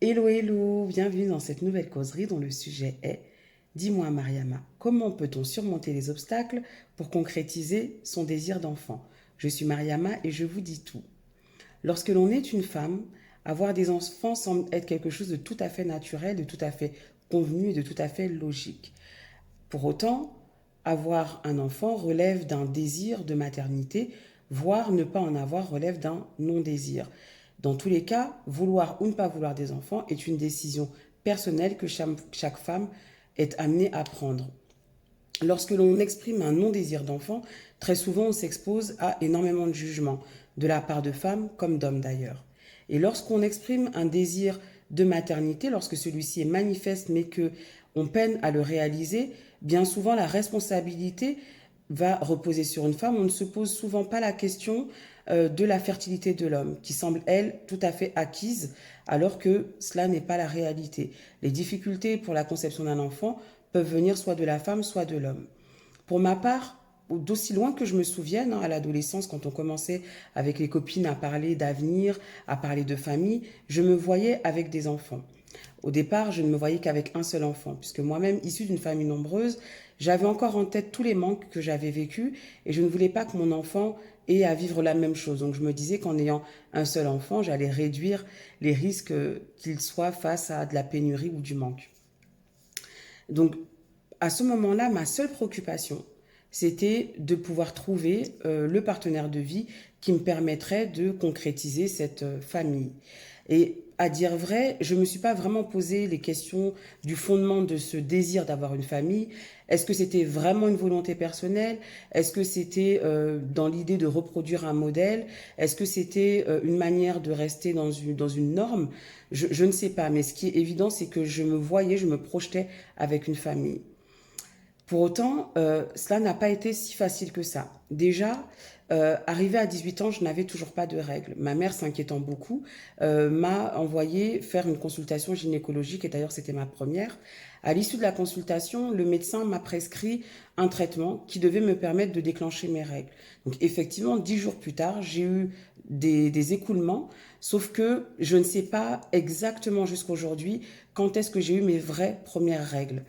Hello, hello, bienvenue dans cette nouvelle causerie dont le sujet est Dis-moi Mariama, comment peut-on surmonter les obstacles pour concrétiser son désir d'enfant? Je suis Mariama et je vous dis tout. Lorsque l'on est une femme, avoir des enfants semble être quelque chose de tout à fait naturel, de tout à fait convenu et de tout à fait logique. Pour autant, avoir un enfant relève d'un désir de maternité, voire ne pas en avoir relève d'un non-désir. Dans tous les cas, vouloir ou ne pas vouloir des enfants est une décision personnelle que chaque femme est amenée à prendre. Lorsque l'on exprime un non-désir d'enfant, très souvent on s'expose à énormément de jugements, de la part de femmes comme d'hommes d'ailleurs. Et lorsqu'on exprime un désir de maternité, lorsque celui-ci est manifeste mais que on peine à le réaliser, bien souvent la responsabilité va reposer sur une femme. On ne se pose souvent pas la question de la fertilité de l'homme, qui semble, elle, tout à fait acquise, alors que cela n'est pas la réalité. Les difficultés pour la conception d'un enfant peuvent venir soit de la femme, soit de l'homme. Pour ma part, d'aussi loin que je me souvienne, à l'adolescence, quand on commençait avec les copines à parler d'avenir, à parler de famille, je me voyais avec des enfants. Au départ, je ne me voyais qu'avec un seul enfant, puisque moi-même, issue d'une famille nombreuse, j'avais encore en tête tous les manques que j'avais vécus et je ne voulais pas que mon enfant ait à vivre la même chose. Donc je me disais qu'en ayant un seul enfant, j'allais réduire les risques qu'il soit face à de la pénurie ou du manque. Donc à ce moment-là, ma seule préoccupation, c'était de pouvoir trouver le partenaire de vie qui me permettrait de concrétiser cette famille. Et à dire vrai, je ne me suis pas vraiment posé les questions du fondement de ce désir d'avoir une famille. Est-ce que c'était vraiment une volonté personnelle? Est-ce que c'était dans l'idée de reproduire un modèle? Est-ce que c'était une manière de rester dans une norme? Je ne sais pas, mais ce qui est évident, c'est que je me voyais, je me projetais avec une famille. Pour autant, cela n'a pas été si facile que ça. Déjà, arrivé à 18 ans, je n'avais toujours pas de règles. Ma mère, s'inquiétant beaucoup, m'a envoyé faire une consultation gynécologique, et d'ailleurs c'était ma première. À l'issue de la consultation, le médecin m'a prescrit un traitement qui devait me permettre de déclencher mes règles. Donc effectivement, 10 jours plus tard, j'ai eu des écoulements, sauf que je ne sais pas exactement jusqu'à aujourd'hui quand est-ce que j'ai eu mes vraies premières règles.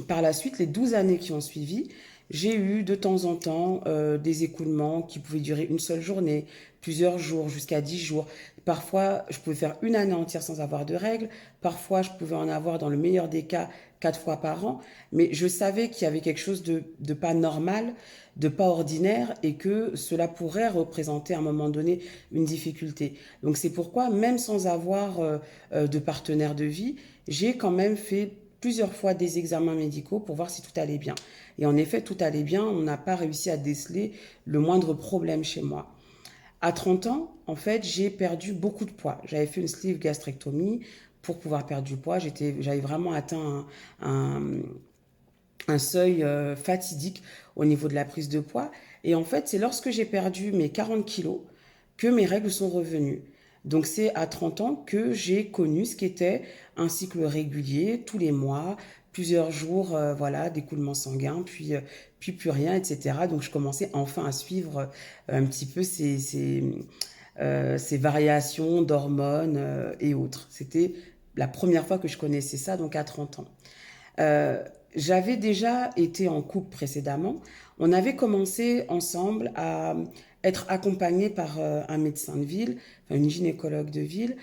Par la suite, les 12 années qui ont suivi, j'ai eu de temps en temps des écoulements qui pouvaient durer une seule journée, plusieurs jours, jusqu'à 10 jours. Parfois, je pouvais faire une année entière sans avoir de règles. Parfois, je pouvais en avoir, dans le meilleur des cas, 4 fois par an. Mais je savais qu'il y avait quelque chose de pas normal, de pas ordinaire, et que cela pourrait représenter à un moment donné une difficulté. Donc c'est pourquoi, même sans avoir de partenaire de vie, j'ai quand même fait plusieurs fois des examens médicaux pour voir si tout allait bien. Et en effet, tout allait bien. On n'a pas réussi à déceler le moindre problème chez moi. À 30 ans, en fait, j'ai perdu beaucoup de poids. J'avais fait une sleeve gastrectomie pour pouvoir perdre du poids. J'avais vraiment atteint un seuil fatidique au niveau de la prise de poids. Et en fait, c'est lorsque j'ai perdu mes 40 kilos que mes règles sont revenues. Donc c'est à 30 ans que j'ai connu ce qu'était un cycle régulier, tous les mois, plusieurs jours voilà, d'écoulement sanguin, puis plus rien, etc. Donc je commençais enfin à suivre un petit peu ces variations d'hormones et autres. C'était la première fois que je connaissais ça, donc à 30 ans. Euh, J'avais déjà été en couple précédemment. On avait commencé ensemble à être accompagnés par un médecin de ville, enfin, une gynécologue de ville,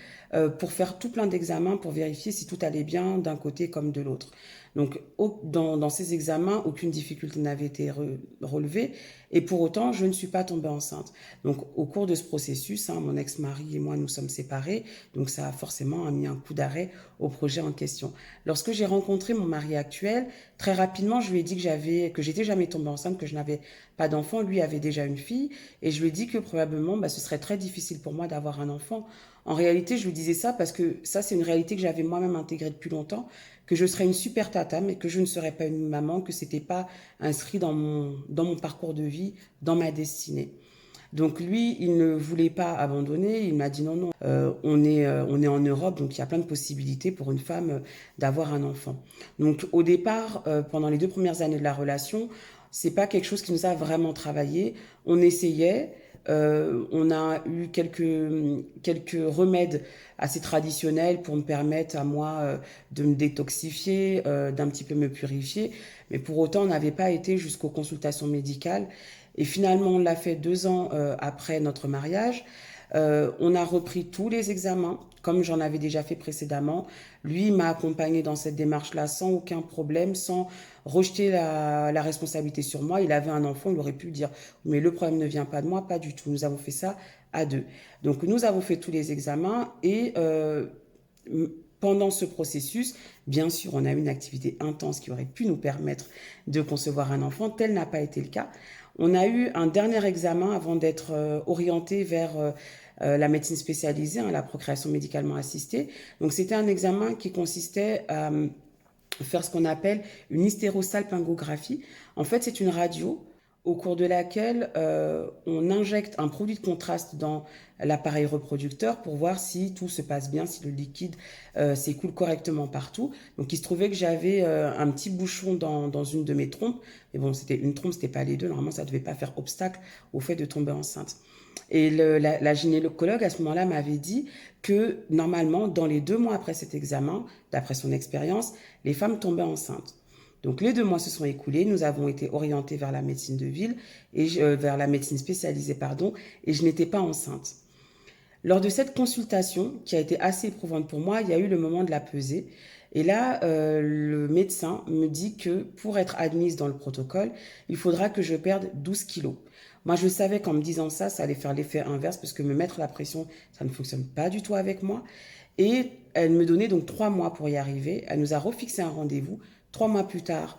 pour faire tout plein d'examens pour vérifier si tout allait bien d'un côté comme de l'autre. Donc, dans ces examens, aucune difficulté n'avait été relevée et pour autant, je ne suis pas tombée enceinte. Donc, au cours de ce processus, hein, mon ex-mari et moi nous sommes séparés, donc ça a forcément mis un coup d'arrêt au projet en question. Lorsque j'ai rencontré mon mari actuel, très rapidement, je lui ai dit que j'étais jamais tombée enceinte, que je n'avais pas d'enfant. Lui avait déjà une fille et je lui ai dit que probablement, ce serait très difficile pour moi d'avoir un enfant. En réalité, je lui disais ça parce que ça, c'est une réalité que j'avais moi-même intégrée depuis longtemps, que je serais une super tata, mais que je ne serais pas une maman, que c'était pas inscrit dans mon parcours de vie, dans ma destinée. Donc lui, il ne voulait pas abandonner. Il m'a dit non, non, on est en Europe, donc il y a plein de possibilités pour une femme d'avoir un enfant. Donc au départ, pendant les 2 premières années de la relation, c'est pas quelque chose qui nous a vraiment travaillé. On essayait. On a eu quelques remèdes assez traditionnels pour me permettre à moi de me détoxifier, d'un petit peu me purifier. Mais pour autant, on n'avait pas été jusqu'aux consultations médicales. Et finalement, on l'a fait 2 ans après notre mariage. On a repris tous les examens, comme j'en avais déjà fait précédemment. Lui m'a accompagné dans cette démarche-là sans aucun problème, sans rejeter la responsabilité sur moi. Il avait un enfant, il aurait pu dire, mais le problème ne vient pas de moi, pas du tout. Nous avons fait ça à deux. Donc nous avons fait tous les examens et pendant ce processus, bien sûr, on a eu une activité intense qui aurait pu nous permettre de concevoir un enfant. Tel n'a pas été le cas. On a eu un dernier examen avant d'être orienté vers la médecine spécialisée, hein, la procréation médicalement assistée. Donc c'était un examen qui consistait à faire ce qu'on appelle une hystérosalpingographie. En fait, c'est une radio au cours de laquelle on injecte un produit de contraste dans l'appareil reproducteur pour voir si tout se passe bien, si le liquide s'écoule correctement partout. Donc il se trouvait que j'avais un petit bouchon dans une de mes trompes, mais bon, c'était une trompe, c'était pas les deux, normalement ça ne devait pas faire obstacle au fait de tomber enceinte. Et la gynécologue à ce moment-là m'avait dit que normalement, dans les 2 mois après cet examen, d'après son expérience, les femmes tombaient enceintes. Donc les 2 mois se sont écoulés, nous avons été orientés vers la médecine de ville et vers la médecine spécialisée, pardon, et je n'étais pas enceinte. Lors de cette consultation, qui a été assez éprouvante pour moi, il y a eu le moment de la pesée. Et là, le médecin me dit que pour être admise dans le protocole, il faudra que je perde 12 kilos. Moi, je savais qu'en me disant ça, ça allait faire l'effet inverse, parce que me mettre la pression, ça ne fonctionne pas du tout avec moi. Et elle me donnait donc 3 mois pour y arriver. Elle nous a refixé un rendez-vous. 3 mois plus tard,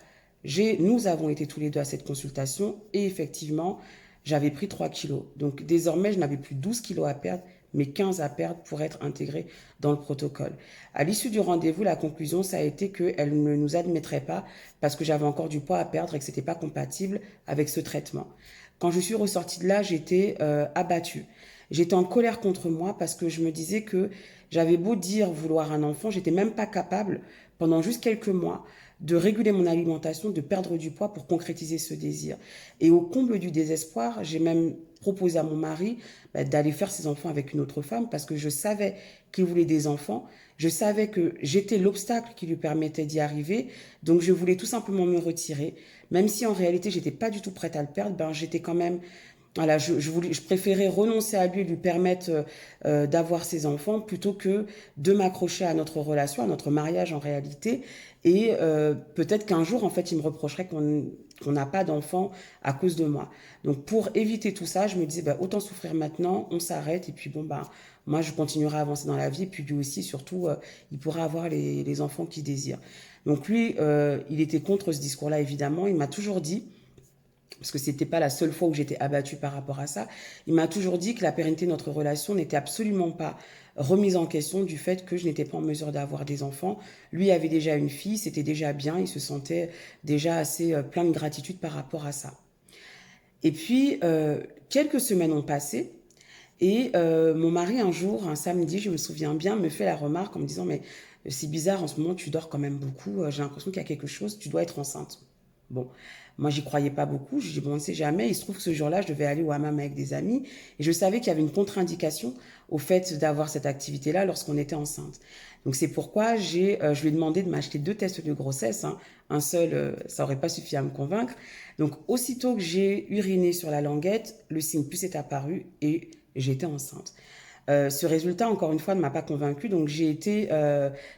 nous avons été tous les deux à cette consultation et effectivement, j'avais pris 3 kilos. Donc désormais, je n'avais plus 12 kilos à perdre, mais 15 à perdre pour être intégrée dans le protocole. À l'issue du rendez-vous, la conclusion, ça a été qu'elle ne nous admettrait pas parce que j'avais encore du poids à perdre et que ce n'était pas compatible avec ce traitement. Quand je suis ressortie de là, j'étais abattue. J'étais en colère contre moi parce que je me disais que j'avais beau dire vouloir un enfant, j'étais même pas capable, pendant juste quelques mois, de réguler mon alimentation, de perdre du poids pour concrétiser ce désir. Et au comble du désespoir, j'ai même proposé à mon mari d'aller faire ses enfants avec une autre femme parce que je savais qu'il voulait des enfants. Je savais que j'étais l'obstacle qui lui permettait d'y arriver. Donc je voulais tout simplement me retirer. Même si en réalité, j'étais pas du tout prête à le perdre, j'étais quand même... Voilà, je préférais renoncer à lui et lui permettre d'avoir ses enfants plutôt que de m'accrocher à notre relation, à notre mariage en réalité. Et peut-être qu'un jour, en fait, il me reprocherait qu'on n'a pas d'enfants à cause de moi. Donc, pour éviter tout ça, je me disais, autant souffrir maintenant, on s'arrête. Et puis, moi, je continuerai à avancer dans la vie. Et puis, lui aussi, surtout, il pourra avoir les enfants qu'il désire. Donc, lui, il était contre ce discours-là, évidemment. Il m'a toujours dit... parce que c'était pas la seule fois où j'étais abattue par rapport à ça, il m'a toujours dit que la pérennité de notre relation n'était absolument pas remise en question du fait que je n'étais pas en mesure d'avoir des enfants. Lui avait déjà une fille, c'était déjà bien, il se sentait déjà assez plein de gratitude par rapport à ça. Et puis, quelques semaines ont passé et mon mari, un jour, un samedi, je me souviens bien, me fait la remarque en me disant « Mais c'est bizarre, en ce moment, tu dors quand même beaucoup, j'ai l'impression qu'il y a quelque chose, tu dois être enceinte. » Bon, moi, j'y croyais pas beaucoup. Je dis, bon, on ne sait jamais. Il se trouve que ce jour-là, je devais aller au hammam avec des amis. Et je savais qu'il y avait une contre-indication au fait d'avoir cette activité-là lorsqu'on était enceinte. Donc, c'est pourquoi je lui ai demandé de m'acheter 2 tests de grossesse. Hein. Un seul, ça aurait pas suffi à me convaincre. Donc, aussitôt que j'ai uriné sur la languette, le signe plus est apparu et j'étais enceinte. Ce résultat, encore une fois, ne m'a pas convaincue. Donc, j'ai été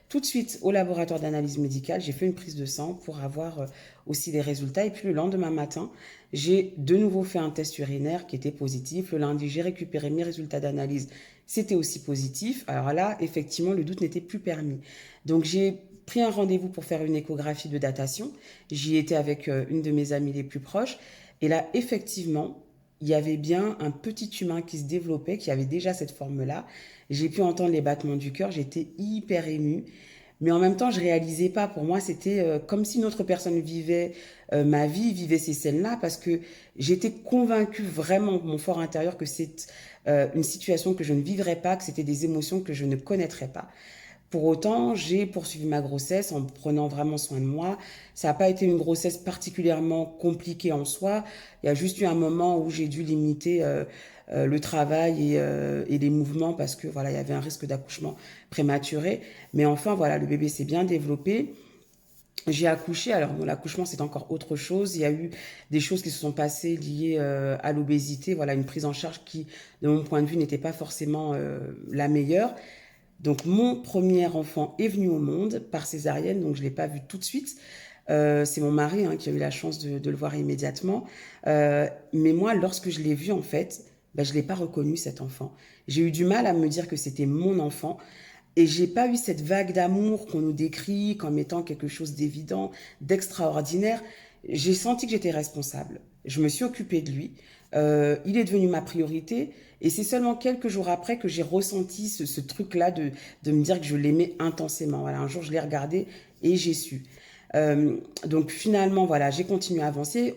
tout de suite au laboratoire d'analyse médicale. J'ai fait une prise de sang pour avoir aussi les résultats. Et puis, le lendemain matin, j'ai de nouveau fait un test urinaire qui était positif. Le lundi, j'ai récupéré mes résultats d'analyse. C'était aussi positif. Alors là, effectivement, le doute n'était plus permis. Donc, j'ai pris un rendez-vous pour faire une échographie de datation. J'y étais avec une de mes amies les plus proches. Et là, effectivement... il y avait bien un petit humain qui se développait, qui avait déjà cette forme-là. J'ai pu entendre les battements du cœur, j'étais hyper émue. Mais en même temps, je réalisais pas. Pour moi, c'était comme si une autre personne vivait ma vie, vivait ces scènes-là, parce que j'étais convaincue vraiment, mon fort intérieur, que c'est une situation que je ne vivrais pas, que c'était des émotions que je ne connaîtrais pas. Pour autant, j'ai poursuivi ma grossesse en prenant vraiment soin de moi. Ça n'a pas été une grossesse particulièrement compliquée en soi. Il y a juste eu un moment où j'ai dû limiter le travail et les mouvements parce que voilà, il y avait un risque d'accouchement prématuré. Mais enfin, voilà, le bébé s'est bien développé. J'ai accouché, alors bon, l'accouchement c'est encore autre chose. Il y a eu des choses qui se sont passées liées à l'obésité, voilà, une prise en charge qui, de mon point de vue, n'était pas forcément la meilleure. Donc mon premier enfant est venu au monde par césarienne, donc je ne l'ai pas vu tout de suite. C'est mon mari hein, qui a eu la chance de le voir immédiatement. Mais moi, lorsque je l'ai vu, en fait, ben, je ne l'ai pas reconnu, cet enfant. J'ai eu du mal à me dire que c'était mon enfant. Et j'ai pas eu cette vague d'amour qu'on nous décrit comme étant quelque chose d'évident, d'extraordinaire. J'ai senti que j'étais responsable. Je me suis occupée de lui. Il est devenu ma priorité. Et c'est seulement quelques jours après que j'ai ressenti ce truc-là de me dire que je l'aimais intensément. Voilà, un jour, je l'ai regardé et j'ai su. Donc finalement, voilà, j'ai continué à avancer.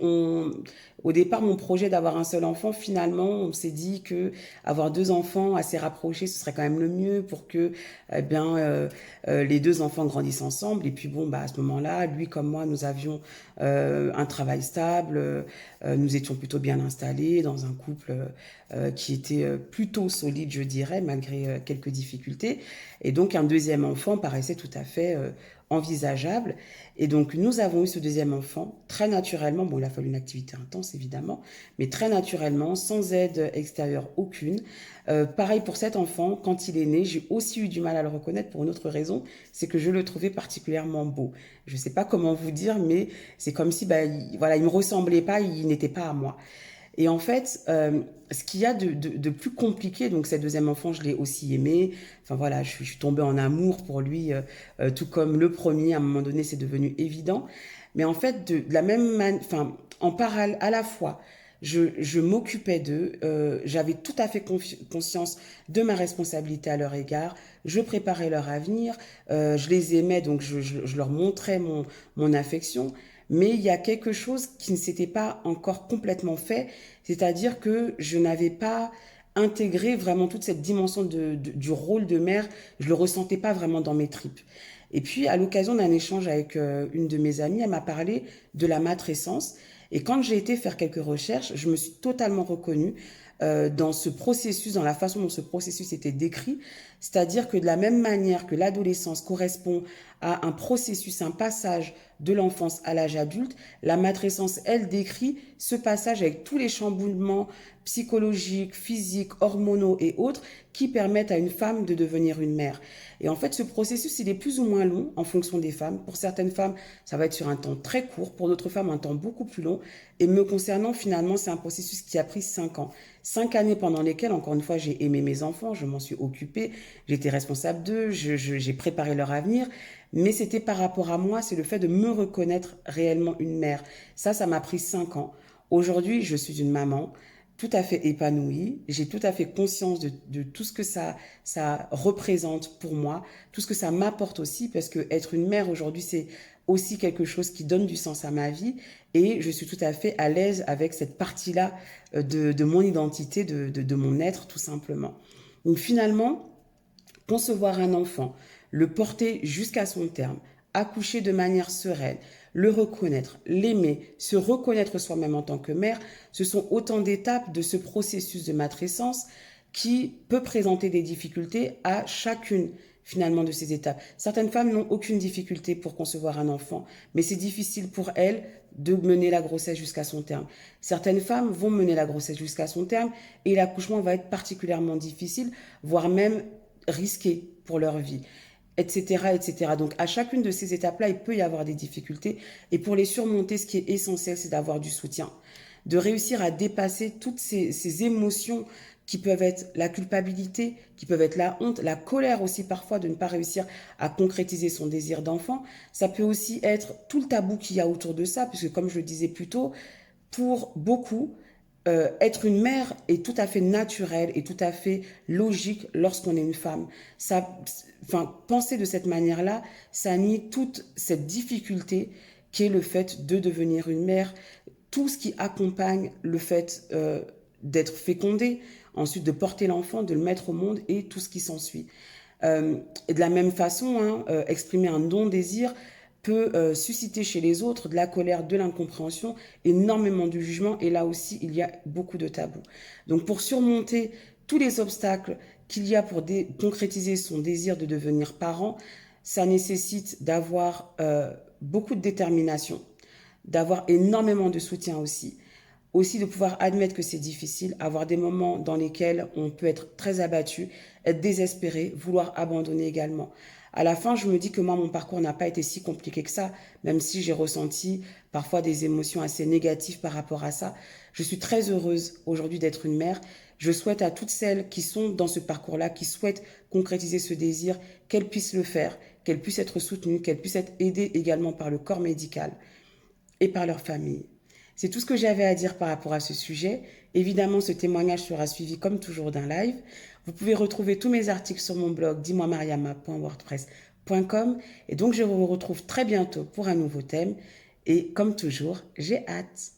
Au départ, mon projet d'avoir un seul enfant, finalement, on s'est dit que avoir deux enfants assez rapprochés, ce serait quand même le mieux pour que, les deux enfants grandissent ensemble. Et puis bon, bah à ce moment-là, lui comme moi, nous avions un travail stable, nous étions plutôt bien installés dans un couple qui était plutôt solide, je dirais, malgré quelques difficultés. Et donc un deuxième enfant paraissait tout à fait envisageable. Et donc, nous avons eu ce deuxième enfant très naturellement. Bon, il a fallu une activité intense, évidemment, mais très naturellement, sans aide extérieure aucune. Pareil pour cet enfant, quand il est né, j'ai aussi eu du mal à le reconnaître pour une autre raison, c'est que je le trouvais particulièrement beau. Je ne sais pas comment vous dire, mais c'est comme si, bah, voilà, il me ressemblait pas, il n'était pas à moi. Et en fait, ce qu'il y a de plus compliqué, donc cette deuxième enfant, je l'ai aussi aimé. Enfin voilà, je suis tombée en amour pour lui, tout comme le premier. À un moment donné, c'est devenu évident. Mais en fait, de la même manière, enfin, en parallèle, à la fois, je m'occupais d'eux. J'avais tout à fait conscience de ma responsabilité à leur égard. Je préparais leur avenir. Je les aimais, donc je leur montrais mon affection. Mais il y a quelque chose qui ne s'était pas encore complètement fait, c'est-à-dire que je n'avais pas intégré vraiment toute cette dimension du rôle de mère, je le ressentais pas vraiment dans mes tripes. Et puis, à l'occasion d'un échange avec une de mes amies, elle m'a parlé de la matrescence. Et quand j'ai été faire quelques recherches, je me suis totalement reconnue dans ce processus, dans la façon dont ce processus était décrit. C'est-à-dire que de la même manière que l'adolescence correspond à un processus, un passage de l'enfance à l'âge adulte, la matrescence, elle, décrit ce passage avec tous les chamboulements psychologiques, physiques, hormonaux et autres qui permettent à une femme de devenir une mère. Et en fait, ce processus, il est plus ou moins long en fonction des femmes. Pour certaines femmes, ça va être sur un temps très court. Pour d'autres femmes, un temps beaucoup plus long. Et me concernant, finalement, c'est un processus qui a pris 5 ans. 5 années pendant lesquelles, encore une fois, j'ai aimé mes enfants, je m'en suis occupée, j'étais responsable d'eux, j'ai préparé leur avenir. Mais c'était par rapport à moi, c'est le fait de me reconnaître réellement une mère. Ça m'a pris 5 ans. Aujourd'hui, je suis une maman tout à fait épanouie. J'ai tout à fait conscience de tout ce que ça représente pour moi, tout ce que ça m'apporte aussi, parce que être une mère aujourd'hui, c'est aussi quelque chose qui donne du sens à ma vie. Et je suis tout à fait à l'aise avec cette partie-là de mon identité, de mon être, tout simplement. Donc finalement, concevoir un enfant, le porter jusqu'à son terme, accoucher de manière sereine, le reconnaître, l'aimer, se reconnaître soi-même en tant que mère, ce sont autant d'étapes de ce processus de matrescence qui peut présenter des difficultés à chacune finalement de ces étapes. Certaines femmes n'ont aucune difficulté pour concevoir un enfant, mais c'est difficile pour elles de mener la grossesse jusqu'à son terme. Certaines femmes vont mener la grossesse jusqu'à son terme et l'accouchement va être particulièrement difficile, voire même risqué pour leur vie, etc., etc. Donc à chacune de ces étapes-là, il peut y avoir des difficultés. Et pour les surmonter, ce qui est essentiel, c'est d'avoir du soutien, de réussir à dépasser toutes ces émotions qui peuvent être la culpabilité, qui peuvent être la honte, la colère aussi parfois de ne pas réussir à concrétiser son désir d'enfant. Ça peut aussi être tout le tabou qu'il y a autour de ça, puisque comme je le disais plus tôt, pour beaucoup, être une mère est tout à fait naturel et tout à fait logique lorsqu'on est une femme. Ça, enfin, penser de cette manière-là, ça nie toute cette difficulté qui est le fait de devenir une mère, tout ce qui accompagne le fait d'être fécondé, ensuite de porter l'enfant, de le mettre au monde et tout ce qui s'ensuit. Et de la même façon, hein, exprimer un non-désir peut susciter chez les autres de la colère, de l'incompréhension, énormément de jugement. Et là aussi, il y a beaucoup de tabous. Donc pour surmonter tous les obstacles qu'il y a pour concrétiser son désir de devenir parent, ça nécessite d'avoir beaucoup de détermination, d'avoir énormément de soutien aussi. Aussi de pouvoir admettre que c'est difficile, avoir des moments dans lesquels on peut être très abattu, être désespéré, vouloir abandonner également. À la fin, je me dis que moi, mon parcours n'a pas été si compliqué que ça, même si j'ai ressenti parfois des émotions assez négatives par rapport à ça. Je suis très heureuse aujourd'hui d'être une mère. Je souhaite à toutes celles qui sont dans ce parcours-là, qui souhaitent concrétiser ce désir, qu'elles puissent le faire, qu'elles puissent être soutenues, qu'elles puissent être aidées également par le corps médical et par leur famille. C'est tout ce que j'avais à dire par rapport à ce sujet. Évidemment, ce témoignage sera suivi comme toujours d'un live. Vous pouvez retrouver tous mes articles sur mon blog dis-moi-mariama.wordpress.com et donc je vous retrouve très bientôt pour un nouveau thème et comme toujours, j'ai hâte.